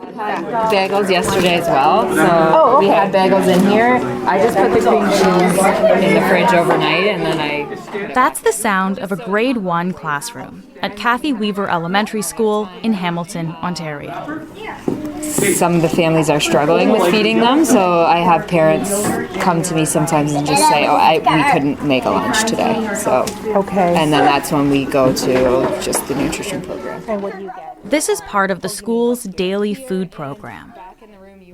Had bagels yesterday as well, so we had bagels in here. I just put the cream cheese in the fridge overnight, and then That's the sound of a grade 1 classroom at Kathy Weaver Elementary School in Hamilton, Ontario. Some of the families are struggling with feeding them, so I have parents come to me sometimes and just say, we couldn't make a lunch today. So Okay. And then that's when we go to just the nutrition program. And what do you get? This is part of the school's daily food program.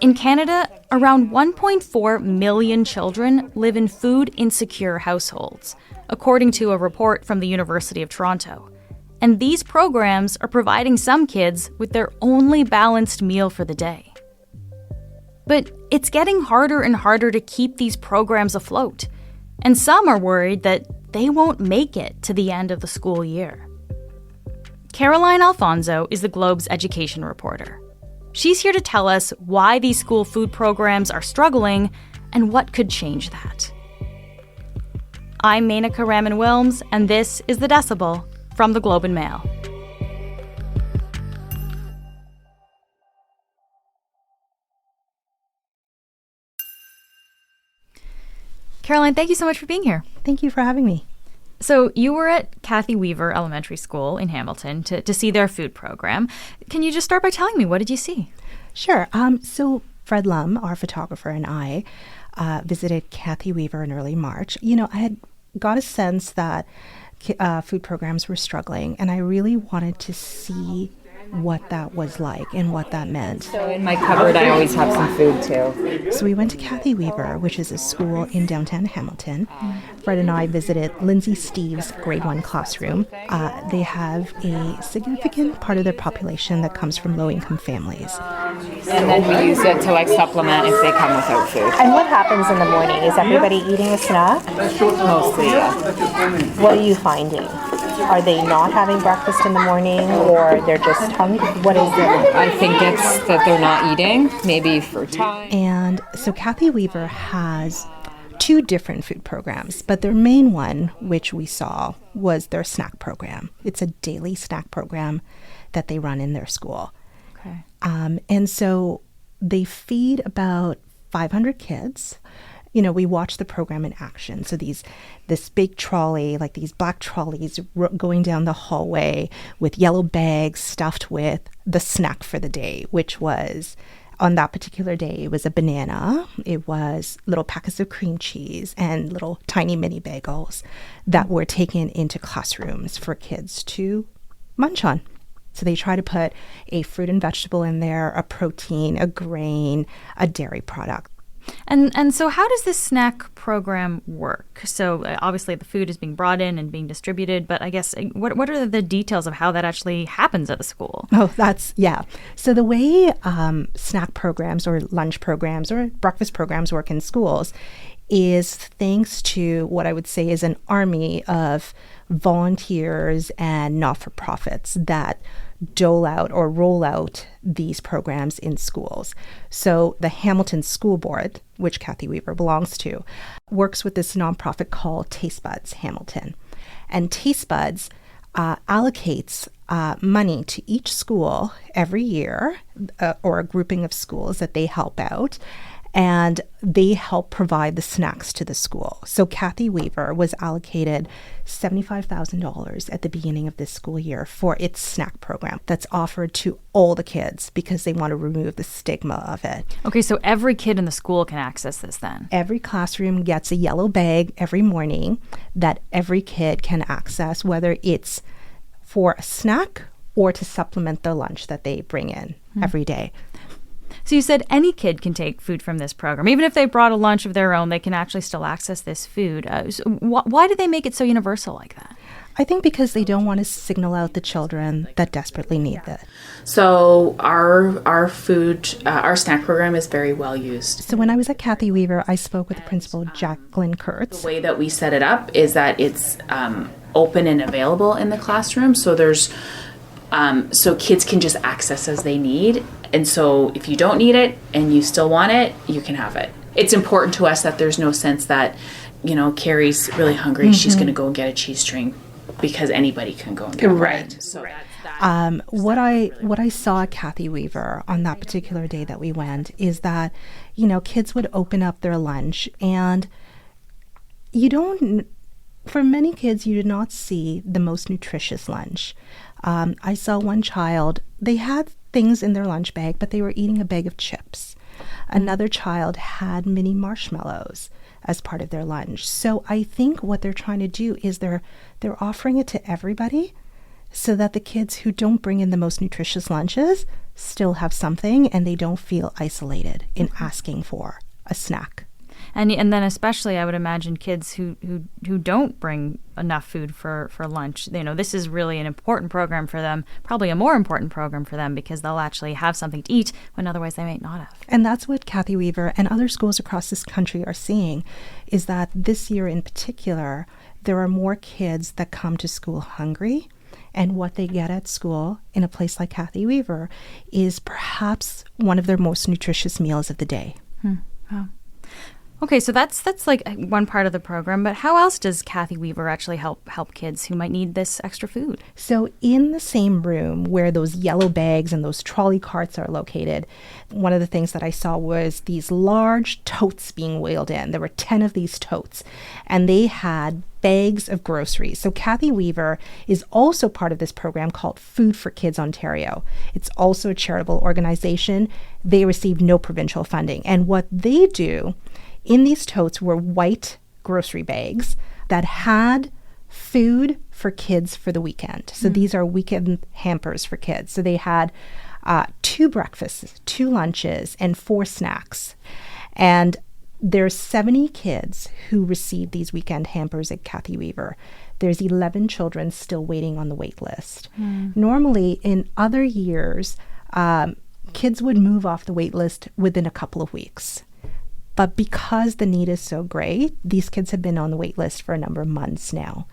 In Canada, around 1.4 million children live in food-insecure households, according to a report from the University of Toronto. And these programs are providing some kids with their only balanced meal for the day. But it's getting harder and harder to keep these programs afloat, and some are worried that they won't make it to the end of the school year. Caroline Alphonso is the Globe's education reporter. She's here to tell us why these school food programs are struggling and what could change that. I'm Menaka Raman-Wilms, and this is The Decibel from the Globe and Mail. Caroline, thank you so much for being here. Thank you for having me. So you were at Kathy Weaver Elementary School in Hamilton to see their food program. Can you just start by telling me, what did you see? Sure. So Fred Lum, our photographer, and I visited Kathy Weaver in early March. I had got a sense that food programs were struggling, and I really wanted to see what that was like and what that meant. So in my cupboard, I always have some food too. So we went to Kathy Weaver, which is a school in downtown Hamilton. Fred and I visited Lindsay Steve's grade 1 classroom. They have a significant part of their population that comes from low-income families. And then we use it to supplement if they come without food. And what happens in the morning? Is everybody eating a snack? Mostly, yeah. What are you finding? Are they not having breakfast in the morning, or they're just hungry? What is it? I think it's that they're not eating, maybe for time. And so Kathy Weaver has 2 different food programs, but their main one, which we saw, was their snack program. It's a daily snack program that they run in their school. Okay. And so they feed about 500 kids. We watch the program in action. So this big trolley, like these black trolleys going down the hallway with yellow bags stuffed with the snack for the day, which was, on that particular day, it was a banana, it was little packets of cream cheese, and little tiny mini bagels that were taken into classrooms for kids to munch on. So they try to put a fruit and vegetable in there, a protein, a grain, a dairy product. And so how does this snack program work? So obviously the food is being brought in and being distributed, but I guess what are the details of how that actually happens at the school? Oh, yeah. So the way snack programs or lunch programs or breakfast programs work in schools is thanks to what I would say is an army of volunteers and not-for-profits that dole out or roll out these programs in schools. So the Hamilton School Board, which Kathy Weaver belongs to, works with this nonprofit called Taste Buds Hamilton. And Taste Buds allocates money to each school every year, or a grouping of schools that they help out, and they help provide the snacks to the school. So Kathy Weaver was allocated $75,000 at the beginning of this school year for its snack program that's offered to all the kids because they want to remove the stigma of it. Okay, so every kid in the school can access this then? Every classroom gets a yellow bag every morning that every kid can access, whether it's for a snack or to supplement the lunch that they bring in every day. So you said any kid can take food from this program. Even if they brought a lunch of their own, they can actually still access this food. So why do they make it so universal like that? I think because they don't want to signal out the children that desperately need it. So our food, our snack program is very well used. So when I was at Kathy Weaver, I spoke with the principal, Jacqueline Kurtz. The way that we set it up is that it's open and available in the classroom. So there's so kids can just access as they need. And so if you don't need it and you still want it, you can have it. It's important to us that there's no sense that, Carrie's really hungry. She's going to go and get a cheese string because anybody can go and get it. Right. So What I saw at Kathy Weaver on that particular day that we went is that, kids would open up their lunch, and for many kids, you did not see the most nutritious lunch. I saw one child, they had things in their lunch bag, but they were eating a bag of chips. Another child had mini marshmallows as part of their lunch. So I think what they're trying to do is they're offering it to everybody, so that the kids who don't bring in the most nutritious lunches still have something and they don't feel isolated in asking for a snack. And then especially, I would imagine kids who don't bring enough food for lunch. This is really an important program for them, probably a more important program for them, because they'll actually have something to eat when otherwise they might not have. And that's what Kathy Weaver and other schools across this country are seeing, is that this year in particular, there are more kids that come to school hungry. And what they get at school in a place like Kathy Weaver is perhaps one of their most nutritious meals of the day. Wow. Okay, so that's like one part of the program, but how else does Kathy Weaver actually help kids who might need this extra food? So in the same room where those yellow bags and those trolley carts are located, one of the things that I saw was these large totes being wheeled in. There were 10 of these totes, and they had bags of groceries. So Kathy Weaver is also part of this program called Food for Kids Ontario. It's also a charitable organization. They receive no provincial funding. And what they do in these totes were white grocery bags that had food for kids for the weekend. So these are weekend hampers for kids. So they had 2 breakfasts, 2 lunches, and 4 snacks. And there's 70 kids who receive these weekend hampers at Kathy Weaver. There's 11 children still waiting on the wait list. Normally, in other years, kids would move off the wait list within a couple of weeks. But because the need is so great, these kids have been on the wait list for a number of months now.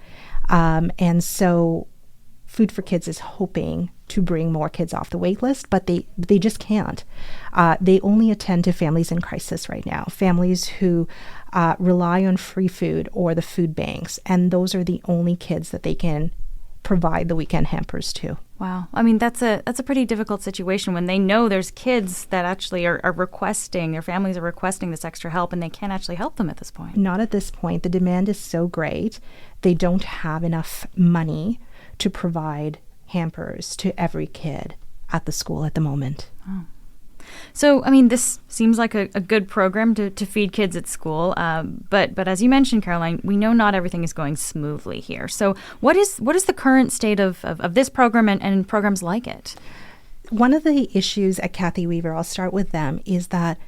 And so Food for Kids is hoping to bring more kids off the wait list, but they just can't. They only attend to families in crisis right now, families who rely on free food or the food banks, and those are the only kids that they can provide the weekend hampers to. Wow. I mean, that's a pretty difficult situation when they know there's kids that actually are requesting, their families are requesting this extra help, and they can't actually help them at this point. Not at this point. The demand is so great. They don't have enough money to provide hampers to every kid at the school at the moment. Oh. So, I mean, this seems like a good program to feed kids at school. But as you mentioned, Caroline, we know not everything is going smoothly here. So what is the current state of this program and programs like it? One of the issues at Kathy Weaver, I'll start with them, is that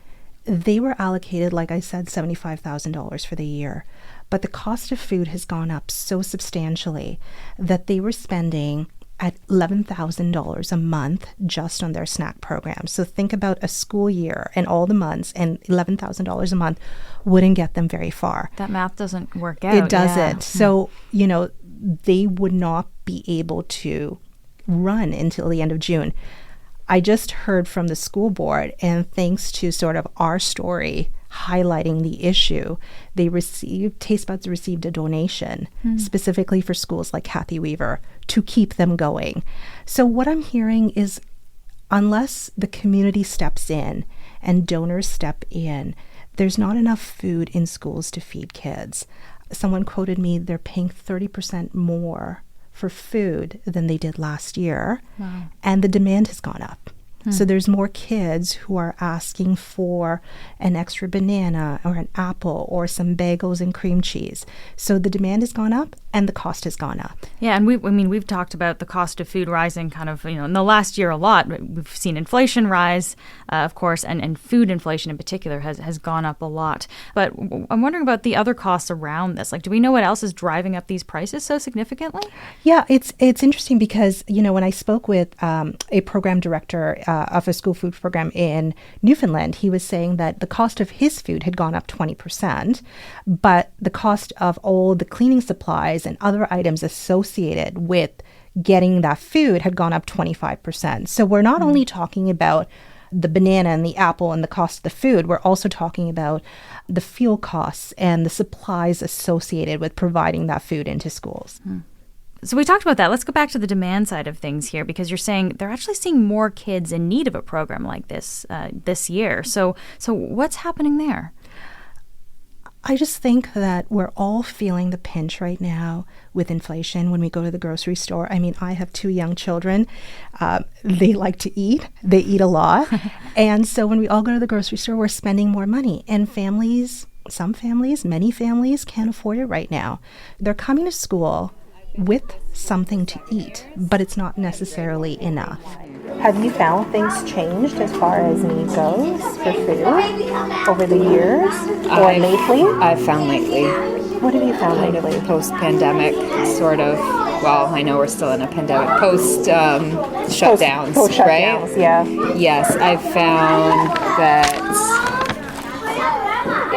they were allocated, like I said, $75,000 for the year. But the cost of food has gone up so substantially that they were spending at $11,000 a month just on their snack program. So think about a school year and all the months, and $11,000 a month wouldn't get them very far. That math doesn't work out. It doesn't. Yeah. So, they would not be able to run until the end of June. I just heard from the school board, and thanks to sort of our story highlighting the issue, Taste Buds received a donation specifically for schools like Kathy Weaver to keep them going. So what I'm hearing is, unless the community steps in and donors step in, there's not enough food in schools to feed kids. Someone quoted me, they're paying 30% more for food than they did last year. Wow. And the demand has gone up. So there's more kids who are asking for an extra banana or an apple or some bagels and cream cheese. So the demand has gone up and the cost has gone up. Yeah, and we've talked about the cost of food rising kind of, in the last year a lot. We've seen inflation rise, of course, and food inflation in particular has gone up a lot. But I'm wondering about the other costs around this. Like, do we know what else is driving up these prices so significantly? Yeah, it's interesting because, when I spoke with a program director of a school food program in Newfoundland, he was saying that the cost of his food had gone up 20%, but the cost of all the cleaning supplies and other items associated with getting that food had gone up 25%. So we're not only talking about the banana and the apple and the cost of the food, we're also talking about the fuel costs and the supplies associated with providing that food into schools. So we talked about that. Let's go back to the demand side of things here, because you're saying they're actually seeing more kids in need of a program like this this year. So what's happening there? I just think that we're all feeling the pinch right now with inflation when we go to the grocery store. I mean, I have 2 young children. They like to eat. They eat a lot. And so when we all go to the grocery store, we're spending more money. And families, some families, many families can't afford it right now. They're coming to school with something to eat, but it's not necessarily enough. Have you found things changed as far as need goes for food over the years or lately? I've found lately, What have you found lately? post-pandemic, sort of. Well, I know we're still in a pandemic. Post-shutdowns, Post right? shutdowns, yeah. Yes, I've found that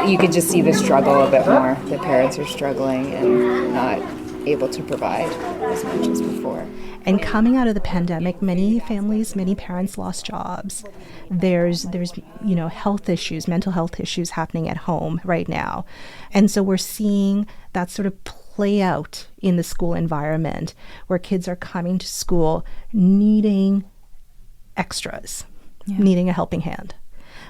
you could just see the struggle a bit more. The parents are struggling and not able to provide as much as before. And coming out of the pandemic, many families, many parents lost jobs. There's health issues, mental health issues happening at home right now. And so we're seeing that sort of play out in the school environment where kids are coming to school needing extras, needing a helping hand.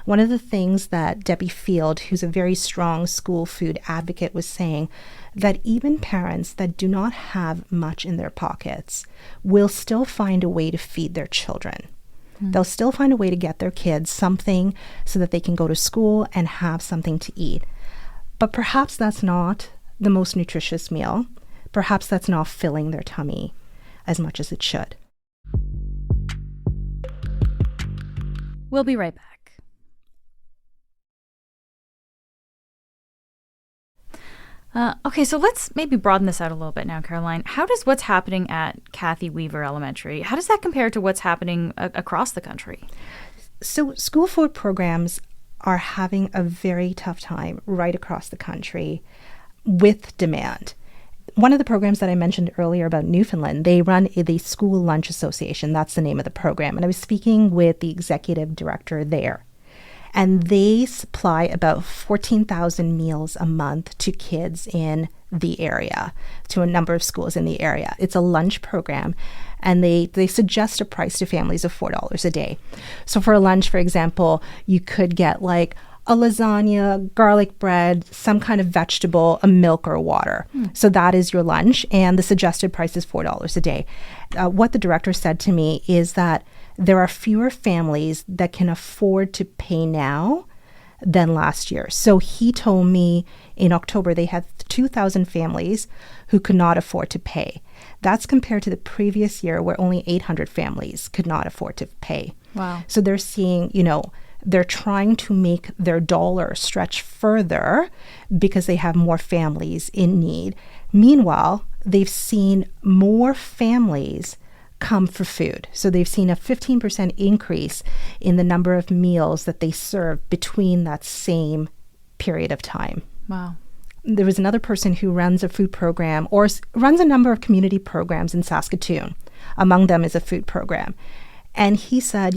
One of the things that Debbie Field, who's a very strong school food advocate, was saying that even parents that do not have much in their pockets will still find a way to feed their children. They'll still find a way to get their kids something so that they can go to school and have something to eat. But perhaps that's not the most nutritious meal. Perhaps that's not filling their tummy as much as it should. We'll be right back. Okay, so let's maybe broaden this out a little bit now, Caroline. How does what's happening at Kathy Weaver Elementary, how does that compare to what's happening across the country? So school food programs are having a very tough time right across the country with demand. One of the programs that I mentioned earlier about Newfoundland, they run the School Lunch Association. That's the name of the program. And I was speaking with the executive director there. And they supply about 14,000 meals a month to kids in the area, to a number of schools in the area. It's a lunch program, and they suggest a price to families of $4 a day. So for a lunch, for example, you could get like a lasagna, garlic bread, some kind of vegetable, a milk, or water. So that is your lunch, and the suggested price is $4 a day. What the director said to me is that there are fewer families that can afford to pay now than last year. So he told me in October they had 2,000 families who could not afford to pay. That's compared to the previous year where only 800 families could not afford to pay. Wow. So they're seeing, they're trying to make their dollar stretch further because they have more families in need. Meanwhile, they've seen more families come for food. So they've seen a 15% increase in the number of meals that they serve between that same period of time. Wow. There was another person who runs a food program or runs a number of community programs in Saskatoon. Among them is a food program. And he said,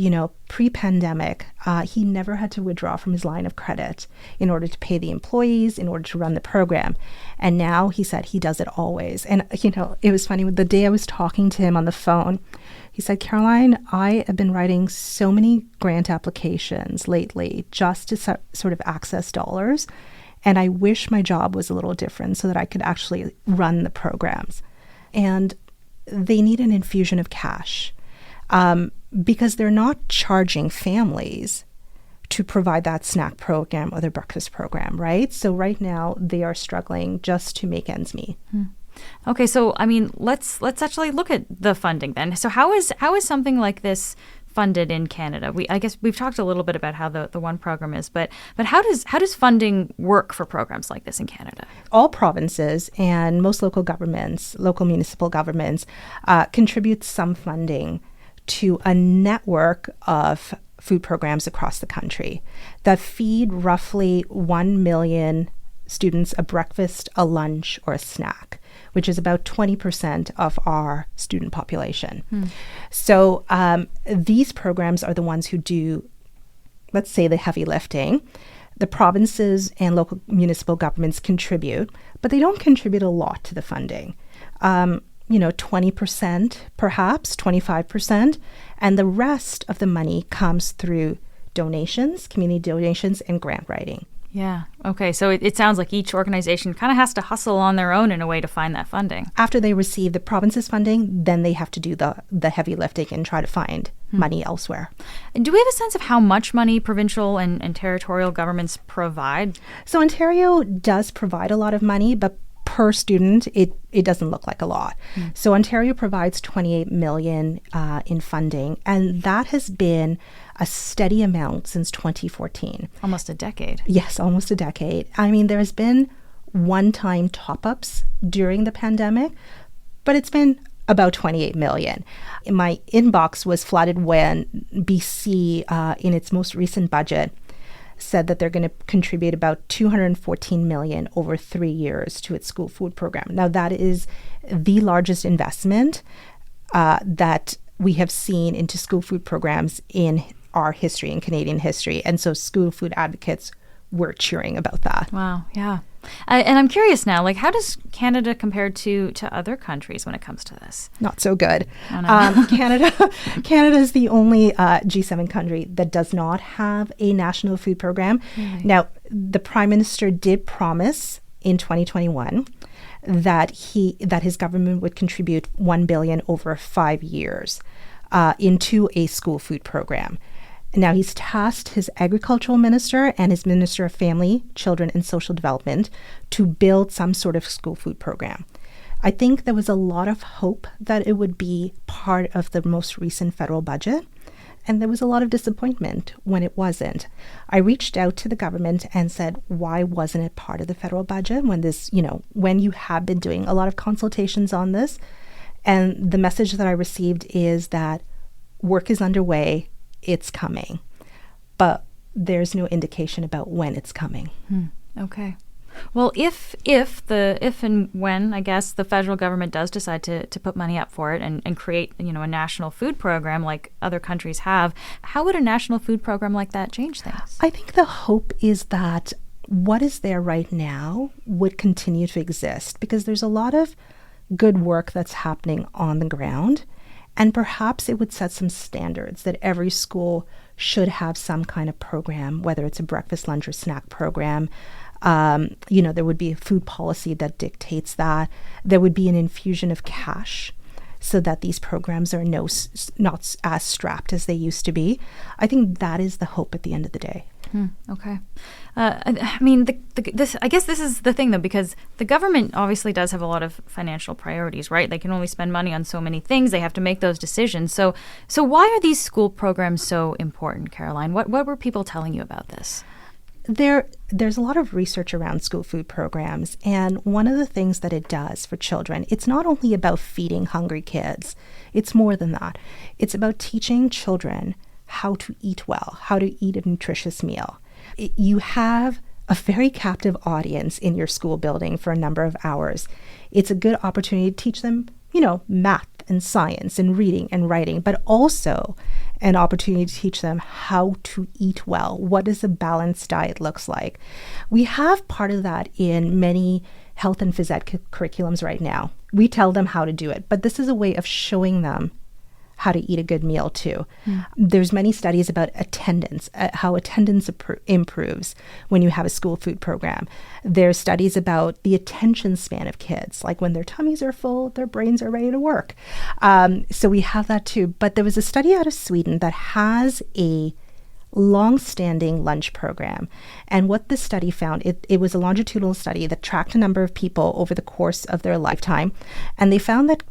pre-pandemic, he never had to withdraw from his line of credit in order to pay the employees, in order to run the program. And now he said he does it always. And, it was funny. The day I was talking to him on the phone, he said, Caroline, I have been writing so many grant applications lately just to sort of access dollars. And I wish my job was a little different so that I could actually run the programs. And they need an infusion of cash. Because they're not charging families to provide that snack program or their breakfast program, right? So right now they are struggling just to make ends meet. Okay, so let's actually look at the funding then. So how is something like this funded in Canada? I guess we've talked a little bit about how the one program is, but how does funding work for programs like this in Canada? All provinces and most local municipal governments contribute some funding to a network of food programs across the country that feed roughly 1 million students a breakfast, a lunch, or a snack, which is about 20% of our student population. So these programs are the ones who do, let's say, the heavy lifting. The provinces and local municipal governments contribute, but they don't contribute a lot to the funding. 20%, perhaps 25%, and the rest of the money comes through donations, community donations, and grant writing. Yeah. Okay. So it sounds like each organization kind of has to hustle on their own in a way to find that funding. After they receive the province's funding, then they have to do the heavy lifting and try to find money elsewhere. And do we have a sense of how much money provincial and territorial governments provide? So Ontario does provide a lot of money, but per student, it doesn't look like a lot. So Ontario provides $28 million in funding, and that has been a steady amount since 2014. Almost a decade. Yes, almost a decade. I mean, there has been one-time top-ups during the pandemic, but it's been about $28 million. My inbox was flooded when BC, in its most recent budget, said that they're going to contribute about $214 million over 3 years to its school food program. Now, that is the largest investment that we have seen into school food programs in our history, in Canadian history. And so school food advocates were cheering about that. Wow, yeah. And I'm curious now, like, how does Canada compare to other countries when it comes to this? Not so good. Oh, no. Canada is the only G7 country that does not have a national food program. Really? Now, the Prime Minister did promise in 2021 that his government would contribute $1 billion over 5 years into a school food program. Now, he's tasked his agricultural minister and his minister of family, children, and social development to build some sort of school food program. I think there was a lot of hope that it would be part of the most recent federal budget, and there was a lot of disappointment when it wasn't. I reached out to the government and said, why wasn't it part of the federal budget when you have been doing a lot of consultations on this? And the message that I received is that work is underway. It's coming, but there's no indication about when it's coming. Okay. Well, if and when, I guess, the federal government does decide to put money up for it and create, a national food program like other countries have, how would a national food program like that change things? I think the hope is that what is there right now would continue to exist, because there's a lot of good work that's happening on the ground. And perhaps it would set some standards that every school should have some kind of program, whether it's a breakfast, lunch, or snack program. There would be a food policy that dictates that. There would be an infusion of cash so that these programs are not as strapped as they used to be. I think that is the hope at the end of the day. Okay. I guess this is the thing, though, because the government obviously does have a lot of financial priorities, right? They can only spend money on so many things. They have to make those decisions. So why are these school programs so important, Caroline? What were people telling you about this? There's a lot of research around school food programs, and one of the things that it does for children, it's not only about feeding hungry kids. It's more than that. It's about teaching children how to eat well, how to eat a nutritious meal. You have a very captive audience in your school building for a number of hours. It's a good opportunity to teach them, math and science and reading and writing, but also an opportunity to teach them how to eat well. What does a balanced diet looks like? We have part of that in many health and phys ed curriculums right now. We tell them how to do it, but this is a way of showing them how to eat a good meal too. There's many studies about attendance, how attendance improves when you have a school food program. There's studies about the attention span of kids, like when their tummies are full, their brains are ready to work. So we have that too. But there was a study out of Sweden that has a long-standing lunch program. And what this study found, it was a longitudinal study that tracked a number of people over the course of their lifetime. And they found that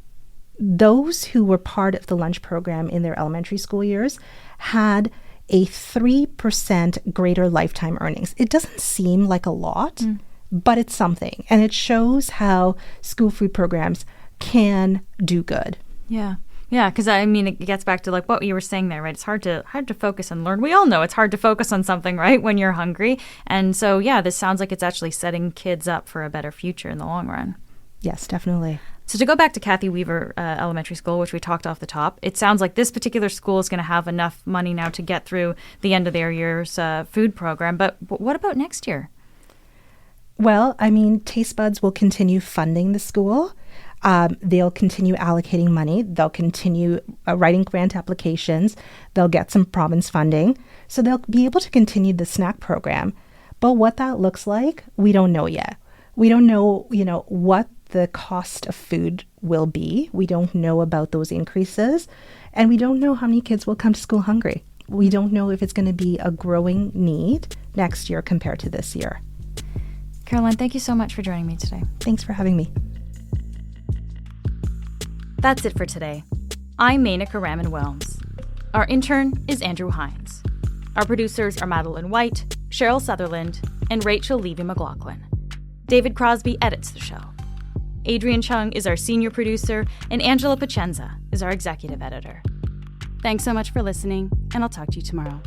those who were part of the lunch program in their elementary school years had a 3% greater lifetime earnings. It doesn't seem like a lot, but it's something. And it shows how school food programs can do good. Yeah. Yeah, because it gets back to like what you were saying there, right? It's hard to focus and learn. We all know it's hard to focus on something, right, when you're hungry. And so, yeah, this sounds like it's actually setting kids up for a better future in the long run. Yes, definitely. So to go back to Kathy Weaver Elementary School, which we talked off the top, it sounds like this particular school is going to have enough money now to get through the end of their year's food program. But what about next year? Well, Taste Buds will continue funding the school. They'll continue allocating money. They'll continue writing grant applications. They'll get some province funding. So they'll be able to continue the snack program. But what that looks like, we don't know yet. We don't know, what the cost of food will be. We don't know about those increases. And we don't know how many kids will come to school hungry. We don't know if it's going to be a growing need next year compared to this year. Caroline, thank you so much for joining me today. Thanks for having me. That's it for today. I'm Maina Karaman-Wilms. Our intern is Andrew Hines. Our producers are Madeline White, Cheryl Sutherland, and Rachel Levy-McLaughlin. David Crosby edits the show. Adrian Chung is our senior producer, and Angela Pacenza is our executive editor. Thanks so much for listening, and I'll talk to you tomorrow.